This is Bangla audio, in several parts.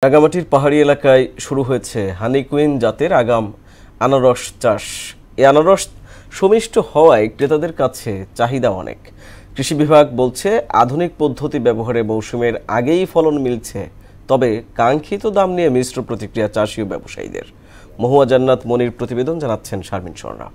রাঙামাটির পাহাড়ি এলাকায় শুরু হয়েছে হানি কুইন জাতের আগাম আনারস চাষ। এই আনারস সমিষ্ট হওয়ায় ক্রেতাদের কাছে চাহিদা অনেক। কৃষি বিভাগ বলছে আধুনিক পদ্ধতি ব্যবহারে মৌসুমের আগেই ফলন মিলছে, তবে কাঙ্ক্ষিত দাম নিয়ে মিশ্র প্রতিক্রিয়া চাষি ও ব্যবসায়ীদের। মহুয়া জান্নাত মনির প্রতিবেদন, জানাচ্ছেন শারমিন সরনা।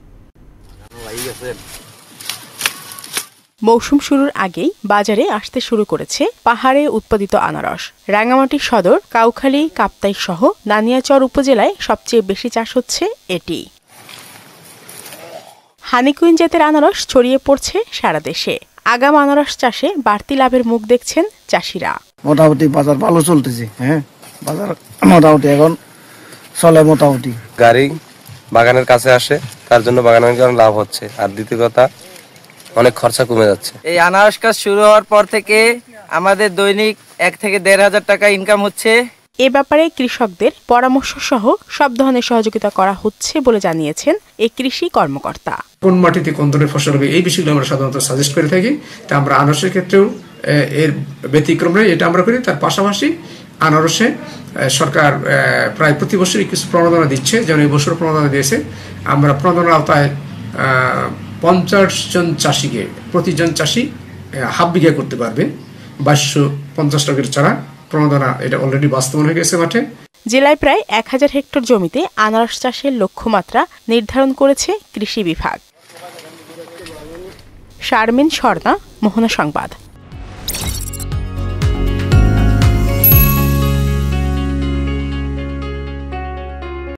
মৌসুম শুরুর আগেই বাজারে আসতে শুরু করেছে পাহাড়ে উৎপাদিত আনারস। রাঙামাটি সদর, কাউখালী, কাপ্তাই সহ নানিয়াচর উপজেলায় সবচেয়ে বেশি চাষ হচ্ছে এটি। হানিকুইন জাতের আনারস ছড়িয়ে পড়ছে সারা দেশে। আগাম আনারস চাষে বাড়তি লাভের মুখ দেখছেন চাষিরা। মোটামুটি বাজার ভালো চলতেছে, বাজার মোটামুটি এখন চলে। মোটামুটি গাড়ি বাগানের কাছে আসে, তার জন্য বাগানের কারণে লাভ হচ্ছে। আর দ্বিতীয় কথা, অনেক খরচা কমে যাচ্ছে। এই আনারস কাজ শুরু হওয়ার পর থেকে আমাদের দৈনিক ১ থেকে ১,৫০০ টাকা ইনকাম হচ্ছে। এ ব্যাপারে কৃষকদের পরামর্শ সহ সব ধরনের সহযোগিতা করা হচ্ছে বলে জানিয়েছেন এই কৃষি কর্মকর্তা। কোন মাটিতে কোন ধরনের ফসল হবে এই বিষয়গুলো আমরা সাধারণত সাজেস্ট করে থাকি। তা আমরা আনারসের ক্ষেত্রেও এর ব্যতিক্রম নয়, এটা আমরা করি। তার পাশাপাশি আনারসে সরকার প্রায় প্রতি বছরই কিছু প্রণোদনা দিচ্ছে, যেমন এই বছর প্রণোদনা দিয়েছে। আমরা প্রণোদনার আওতায় ৫০ জন চাষিকে, প্রতিজন চাষি হাফ বিঘা করতে পারবে ২২৫০ টাকার চারা প্রণোদনা। এটা অলরেডি বাস্তবায়ন হয়ে গেছে মাঠে। জেলায় প্রায় ১,০০০ হেক্টর জমিতে আনারস চাষের লক্ষ্যমাত্রা নির্ধারণ করেছে কৃষি বিভাগ। শারমিন সরনা, মোহনা সংবাদ।